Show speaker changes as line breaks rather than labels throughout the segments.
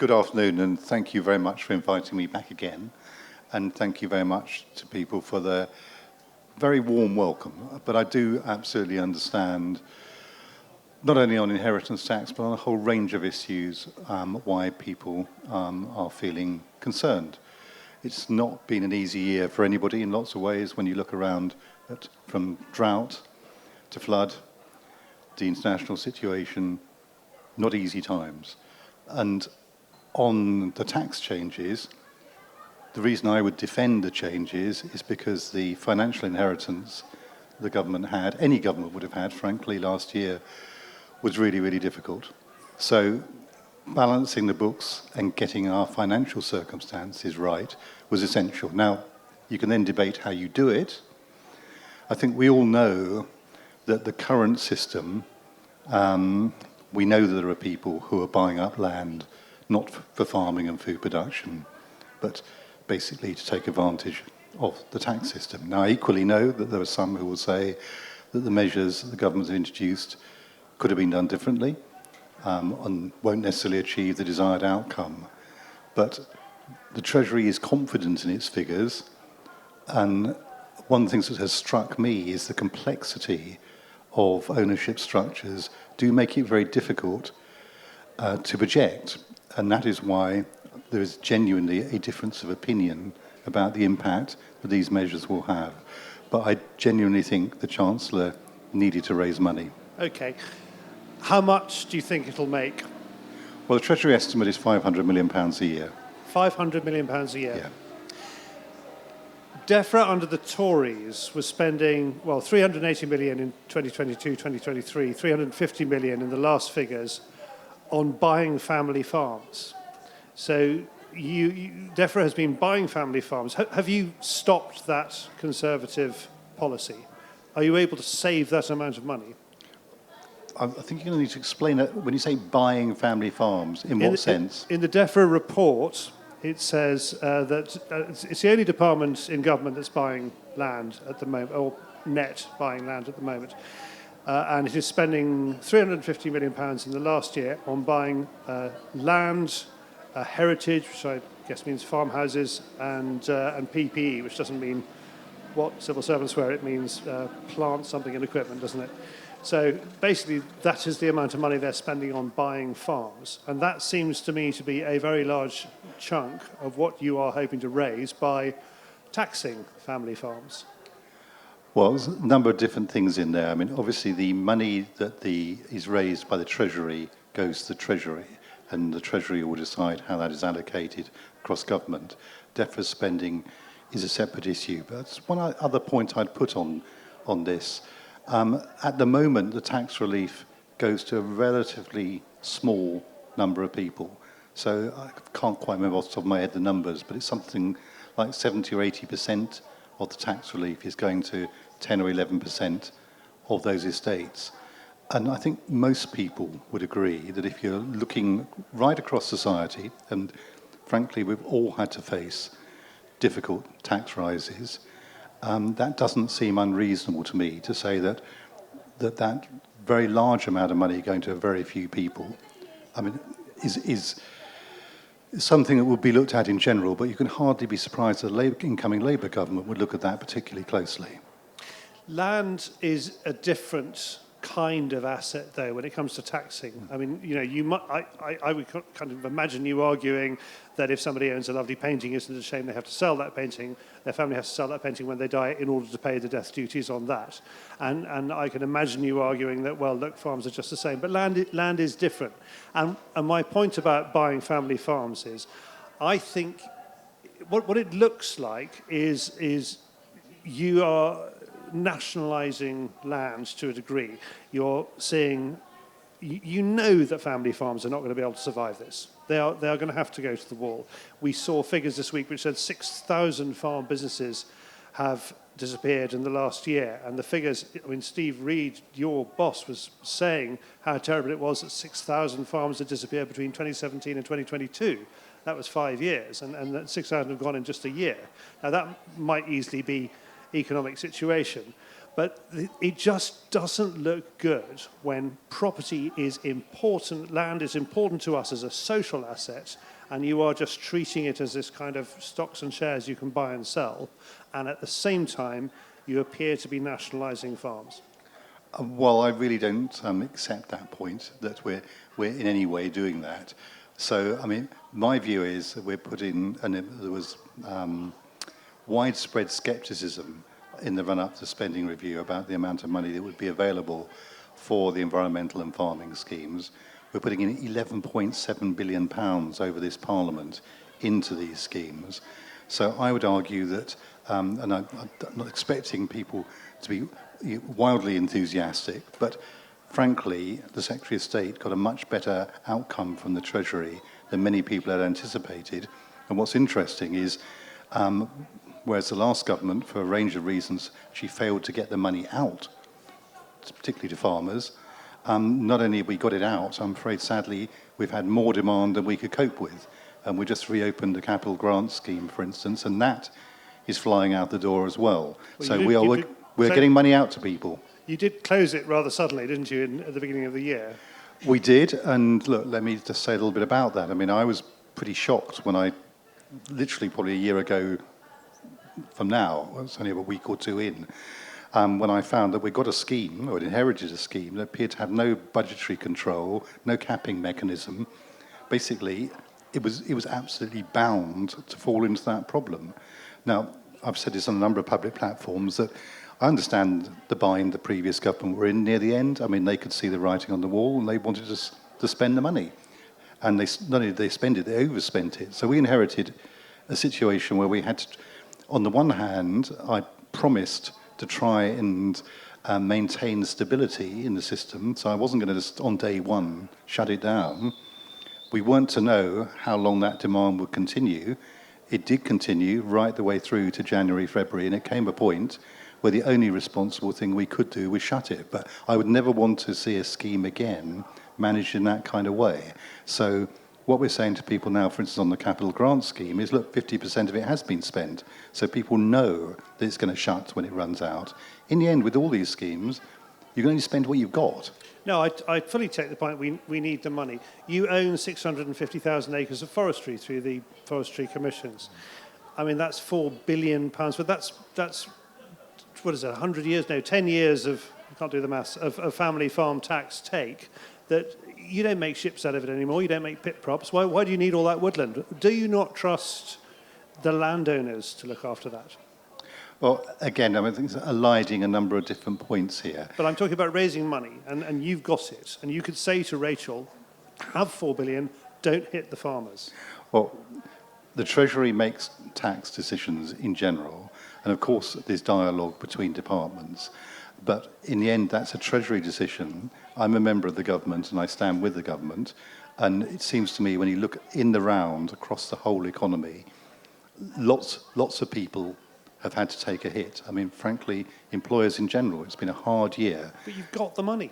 Good afternoon, and thank you very much for inviting me back again. And thank you very much to people for their very warm welcome. But I do absolutely understand, not only on inheritance tax, but on a whole range of issues, why people are feeling concerned. It's not been an easy year for anybody in lots of ways when you look around at, from drought to flood, the international situation, not easy times. And on the tax changes, the reason I would defend the changes is because the financial inheritance the government had, any government would have had, frankly, last year, was really, really difficult. So balancing the books and getting our financial circumstances right was essential. Now, you can then debate how you do it. I think we all know that the current system, we know that there are people who are buying up land, not for farming and food production, but basically to take advantage of the tax system. Now, I equally know that there are some who will say that the measures that the government has introduced could have been done differently and won't necessarily achieve the desired outcome. But the Treasury is confident in its figures, and one of the things that has struck me is the complexity of ownership structures do make it very difficult to project. And that is why there is genuinely a difference of opinion about the impact that these measures will have. But I genuinely think the Chancellor needed to raise money.
Okay. How much do you think it'll make?
Well, the Treasury estimate is £500 million a year.
£500 million a year?
Yeah.
DEFRA under the Tories was spending, well, 380 million in 2022, 2023, 350 million in the last figures on buying family farms. So DEFRA has been buying family farms. Have you stopped that Conservative policy? Are you able to save that amount of money?
I think you're going to need to explain it. When you say buying family farms, in what sense?
In the DEFRA report, it says that it's the only department in government that's buying land at the moment, or net buying land at the moment. And it is spending £350 million in the last year on buying land, heritage, which I guess means farmhouses, and PPE, which doesn't mean what civil servants wear. It means plant, something, and equipment, doesn't it? So basically, that is the amount of money they're spending on buying farms. And that seems to me to be a very large chunk of what you are hoping to raise by taxing family farms.
Well, there's a number of different things in there. I mean, obviously, the money that is raised by the Treasury goes to the Treasury, and the Treasury will decide how that is allocated across government. DEFRA spending is a separate issue. But that's one other point I'd put on this. At the moment, the tax relief goes to a relatively small number of people. So I can't quite remember off the top of my head the numbers, but it's something like 70 or 80% of the tax relief is going to 10 or 11% of those estates. And I think most people would agree that if you're looking right across society, and frankly, we've all had to face difficult tax rises, that doesn't seem unreasonable to me to say that very large amount of money going to a very few people, I mean, is something that would be looked at in general, but you can hardly be surprised that the incoming Labour government would look at that particularly closely.
Land is a different kind of asset, though, when it comes to taxing. I mean, you know, I would kind of imagine you arguing that if somebody owns a lovely painting, isn't it a shame they have to sell that painting? Their family has to sell that painting when they die in order to pay the death duties on that. And I can imagine you arguing that, well, look, farms are just the same. But land is different. And my point about buying family farms is, I think what it looks like is you are nationalising land to a degree. You're saying, you know that family farms are not going to be able to survive this. They are going to have to go to the wall. We saw figures this week which said 6,000 farm businesses have disappeared in the last year. And the figures, I mean, Steve Reed, your boss, was saying how terrible it was that 6,000 farms had disappeared between 2017 and 2022. That was 5 years, and that 6,000 have gone in just a year. Now, that might easily be economic situation. But it just doesn't look good when property is important, land is important to us as a social asset, and you are just treating it as this kind of stocks and shares you can buy and sell, and at the same time, you appear to be nationalising farms.
Well, I really don't accept that point, that we're in any way doing that. So, I mean, my view is that we're putting, and there was widespread scepticism in the run-up to spending review about the amount of money that would be available for the environmental and farming schemes. We're putting in £11.7 billion over this Parliament into these schemes. So I would argue that, and I'm not expecting people to be wildly enthusiastic, but frankly, the Secretary of State got a much better outcome from the Treasury than many people had anticipated. And what's interesting is, whereas the last government, for a range of reasons, she failed to get the money out, particularly to farmers, not only have we got it out, I'm afraid, sadly, we've had more demand than we could cope with. And we just reopened the capital grant scheme, for instance, and that is flying out the door as well. So we're getting money out to people.
You did close it rather suddenly, didn't you, at the beginning of the year?
We did, and look, let me just say a little bit about that. I mean, I was pretty shocked when I, literally probably a year ago from now, it's only a week or two in, when I found that we got a scheme, or inherited a scheme, that appeared to have no budgetary control, no capping mechanism. Basically, it was absolutely bound to fall into that problem. Now, I've said this on a number of public platforms, that I understand the bind the previous government were in near the end. I mean, they could see the writing on the wall, and they wanted to spend the money. And they not only did they spend it, they overspent it. So we inherited a situation where we had to, on the one hand, I promised to try and maintain stability in the system, so I wasn't going to just, on day one, shut it down. We weren't to know how long that demand would continue. It did continue right the way through to January, February, and it came a point where the only responsible thing we could do was shut it. But I would never want to see a scheme again managed in that kind of way. So what we're saying to people now, for instance, on the capital grant scheme is, look, 50% of it has been spent. So people know that it's going to shut when it runs out. In the end, with all these schemes, you can only spend what you've got.
No, I fully take the point. We need the money. You own 650,000 acres of forestry through the forestry commissions. I mean, that's £4 billion, but that's what is it, 100 years, no, 10 years of, I can't do the maths, of family farm tax take, that you don't make ships out of it anymore, you don't make pit props. Why do you need all that woodland? Do you not trust the landowners to look after that?
Well, again, I mean, I think it's eliding a number of different points here.
But I'm talking about raising money, and you've got it. And you could say to Rachel, have 4 billion, don't hit the farmers.
Well, the Treasury makes tax decisions in general, and of course there's dialogue between departments. But in the end, that's a Treasury decision. I'm a member of the government, and I stand with the government. And it seems to me, when you look in the round across the whole economy, lots of people have had to take a hit. I mean, frankly, employers in general, it's been a hard year.
But you've got the money.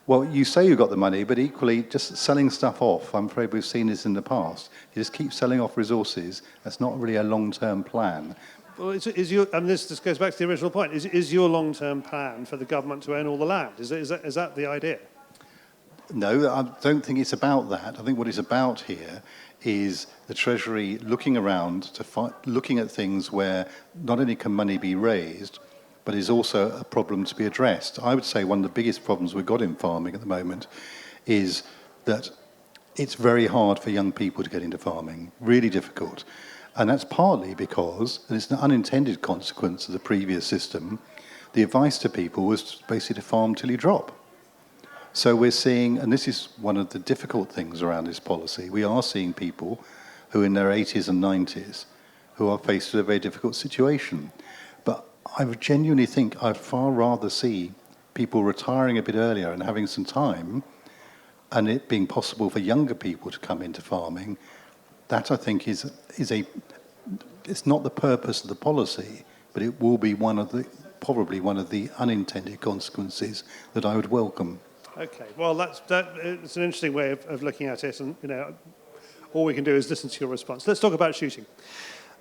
Well, you say you've got the money, but equally, just selling stuff off, I'm afraid we've seen this in the past. You just keep selling off resources. That's not really a long-term plan.
Well, and this goes back to the original point. Is your long-term plan for the government to own all the land? Is that the idea?
No, I don't think it's about that. I think what it's about here is the Treasury looking around, looking at things where not only can money be raised, but is also a problem to be addressed. I would say one of the biggest problems we've got in farming at the moment is that it's very hard for young people to get into farming, really difficult. And that's partly because, and it's an unintended consequence of the previous system, the advice to people was basically to farm till you drop. So we're seeing, and this is one of the difficult things around this policy, we are seeing people who are in their 80s and 90s who are faced with a very difficult situation. But I would genuinely think I'd far rather see people retiring a bit earlier and having some time, and it being possible for younger people to come into farming. That, I think, is it's not the purpose of the policy, but it will be probably one of the unintended consequences that I would welcome.
Okay, well, it's an interesting way of looking at it, and all we can do is listen to your response. Let's talk about shooting.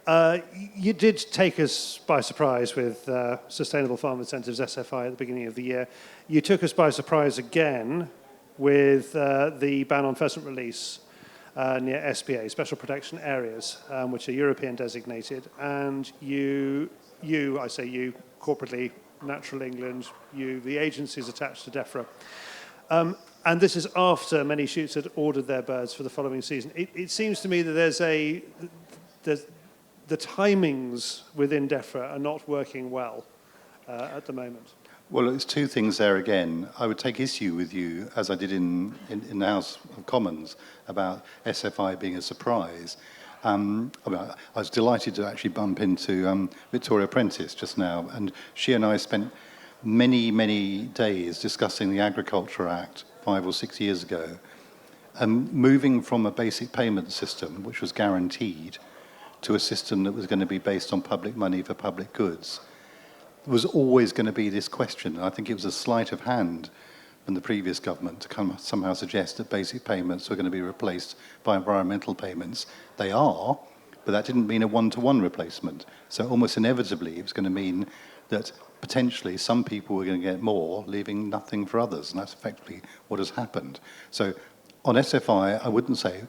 You did take us by surprise with Sustainable Farm Incentives, SFI, at the beginning of the year. You took us by surprise again with the ban on pheasant release near SPA, Special Protection Areas, which are European designated. And you, corporately, Natural England, the agencies attached to DEFRA. And this is after many shoots had ordered their birds for the following season. It seems to me that the timings within DEFRA are not working well at the moment.
Well, it's two things there again. I would take issue with you, as I did in the House of Commons, about SFI being a surprise. I was delighted to actually bump into Victoria Prentice just now, and she and I spent many, many days discussing the Agriculture Act 5 or 6 years ago, and moving from a basic payment system, which was guaranteed, to a system that was going to be based on public money for public goods. There was always going to be this question. I think it was a sleight of hand from the previous government to somehow suggest that basic payments were going to be replaced by environmental payments. They are, but that didn't mean a one-to-one replacement. So almost inevitably, it was going to mean that potentially some people were going to get more, leaving nothing for others, and that's effectively what has happened. So on SFI, I wouldn't say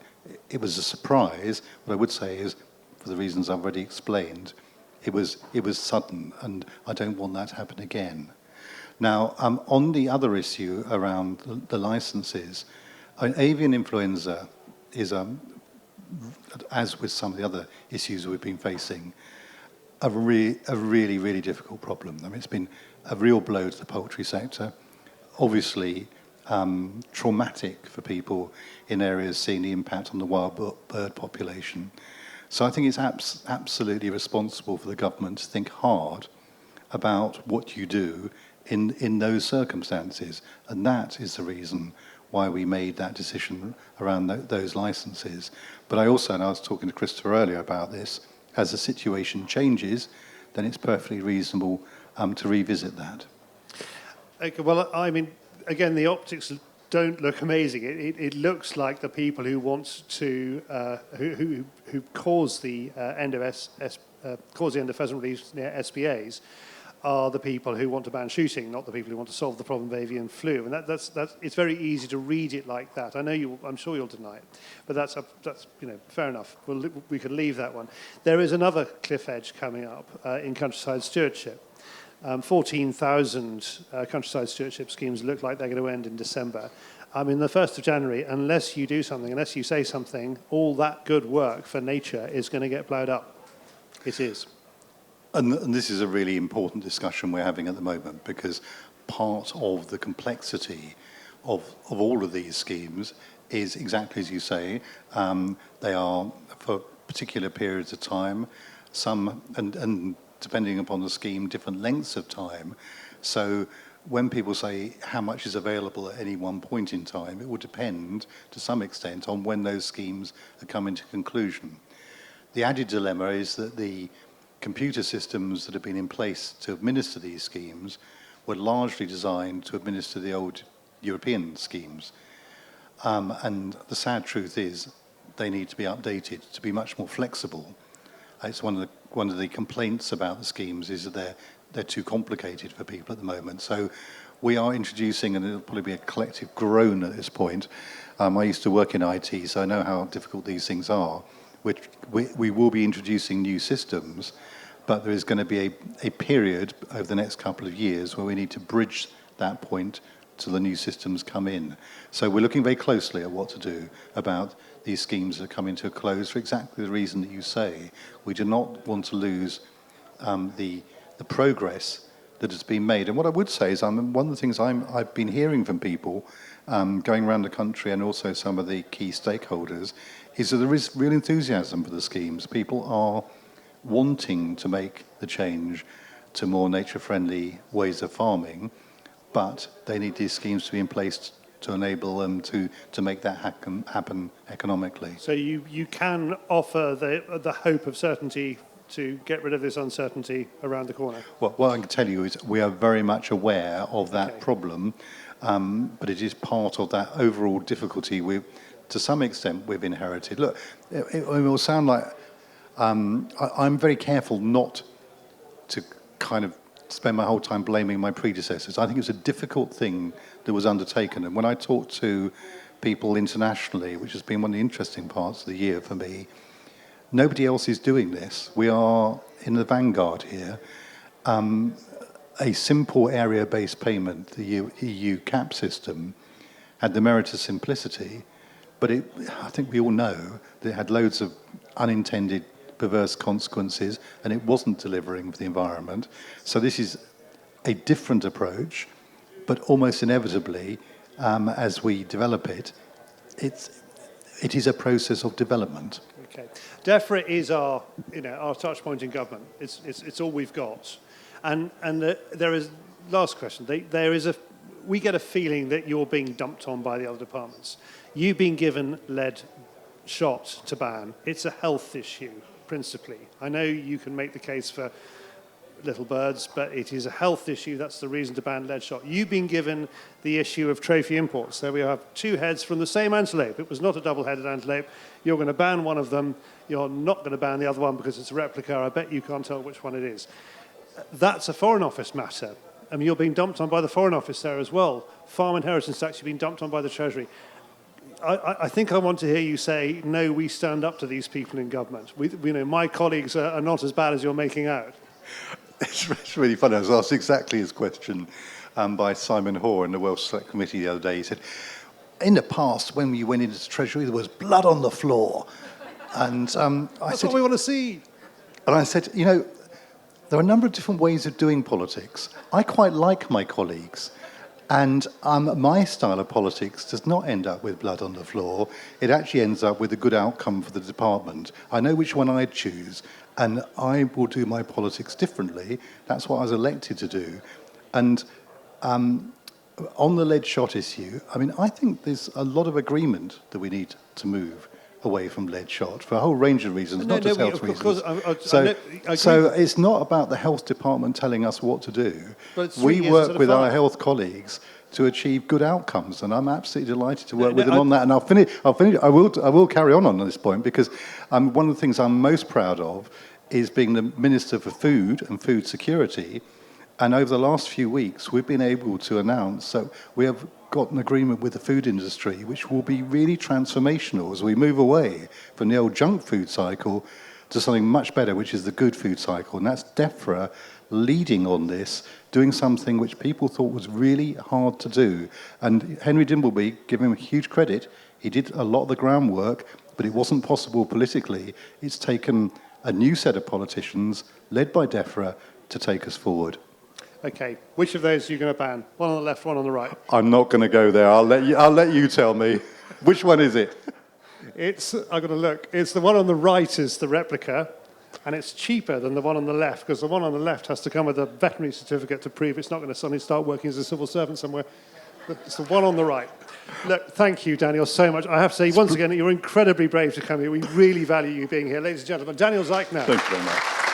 it was a surprise. What I would say is, for the reasons I've already explained, it was sudden, and I don't want that to happen again. Now, on the other issue around the licenses, avian influenza is, as with some of the other issues we've been facing, a really, really difficult problem. I mean, it's been a real blow to the poultry sector. Obviously, traumatic for people in areas seeing the impact on the wild bird population. So I think it's absolutely responsible for the government to think hard about what you do in those circumstances. And that is the reason why we made that decision around those licenses. But I also, and I was talking to Christopher earlier about this, as the situation changes, then it's perfectly reasonable to revisit that.
Okay, well, I mean, again, the optics don't look amazing. It looks like the people who want to who cause the end of pheasant release near SPAs are the people who want to ban shooting, not the people who want to solve the problem of avian flu. And that's it's very easy to read it like that. I'm sure you'll deny it, but that's fair enough. We could leave that one. There is another cliff edge coming up in countryside stewardship. 14,000 countryside stewardship schemes look like they're going to end in December. I mean, the 1st of January, unless you do something, unless you say something, all that good work for nature is going to get ploughed up. It is.
And this is a really important discussion we're having at the moment, because part of the complexity of all of these schemes is exactly as you say. They are for particular periods of time, some, and depending upon the scheme, different lengths of time. So when people say how much is available at any one point in time, it will depend to some extent on when those schemes are coming to conclusion. The added dilemma is that the computer systems that have been in place to administer these schemes were largely designed to administer the old European schemes. And the sad truth is they need to be updated to be much more flexible. It's one of the complaints about the schemes is that they're too complicated for people at the moment. So we are introducing, and it'll probably be a collective groan at this point. I used to work in IT, so I know how difficult these things are. Which we will be introducing new systems, but there is going to be a period over the next couple of years where we need to bridge that point till the new systems come in. So we're looking very closely at what to do about these schemes that are coming to a close for exactly the reason that you say. We do not want to lose the progress that has been made. And what I would say is one of the things I've been hearing from people going around the country, and also some of the key stakeholders, is that there is real enthusiasm for the schemes. People are wanting to make the change to more nature-friendly ways of farming, but they need these schemes to be in place to enable them to make that happen economically.
So you can offer the hope of certainty to get rid of this uncertainty around the corner?
Well, what I can tell you is we are very much aware of that problem, but it is part of that overall difficulty to some extent we've inherited. Look, it will sound like I'm very careful not to kind of spend my whole time blaming my predecessors. I think it was a difficult thing that was undertaken. And when I talk to people internationally, which has been one of the interesting parts of the year for me, nobody else is doing this. We are in the vanguard here. A simple area-based payment, the EU cap system, had the merit of simplicity, but I think we all know that it had loads of unintended perverse consequences, and it wasn't delivering for the environment. So this is a different approach, but almost inevitably, as we develop it, it is a process of development.
Okay, DEFRA is our touch point in government. It's all we've got, and there is last question. We get a feeling that you're being dumped on by the other departments. You've been given lead shot to ban. It's a health issue, principally. I know you can make the case for little birds, but it is a health issue. That's the reason to ban lead shot. You've been given the issue of trophy imports. So we have two heads from the same antelope. It was not a double-headed antelope. You're going to ban one of them. You're not going to ban the other one because it's a replica. I bet you can't tell which one it is. That's a Foreign Office matter. I mean, you're being dumped on by the Foreign Office there as well. Farm inheritance tax, you've been dumped on by the Treasury. I think I want to hear you say, no, we stand up to these people in government. My colleagues are not as bad as you're making out.
It's really funny. I was asked exactly his question by Simon Hoare in the Welsh Select Committee the other day. He said, in the past, when we went into the Treasury, there was blood on the floor. And
That's what we want to see.
And I said, there are a number of different ways of doing politics. I quite like my colleagues. And my style of politics does not end up with blood on the floor. It actually ends up with a good outcome for the department. I know which one I'd choose, and I will do my politics differently. That's what I was elected to do. And on the lead shot issue, I think there's a lot of agreement that we need to move away from lead shot for a whole range of reasons, not just health reasons. So it's not about the health department telling us what to do. We work with our health colleagues to achieve good outcomes, and I'm absolutely delighted to work with them on that. And I'll finish. I will carry on this point, because one of the things I'm most proud of is being the Minister for Food and Food Security. And over the last few weeks, we've been able to announce that we have got an agreement with the food industry, which will be really transformational as we move away from the old junk food cycle to something much better, which is the good food cycle. And that's DEFRA leading on this, doing something which people thought was really hard to do. And Henry Dimbleby, give him huge credit, he did a lot of the groundwork, but it wasn't possible politically. It's taken a new set of politicians, led by DEFRA, to take us forward.
Okay, which of those are you going to ban? One on the left, one on the right.
I'm not going to go there. I'll let you tell me. Which one is it?
I'm going to look. It's the one on the right is the replica, and it's cheaper than the one on the left, because the one on the left has to come with a veterinary certificate to prove it's not going to suddenly start working as a civil servant somewhere. It's the one on the right. Look, thank you, Daniel, so much. I have to say, once again, you're incredibly brave to come here. We really value you being here. Ladies and gentlemen, Daniel Zeichner.
Thank you very much.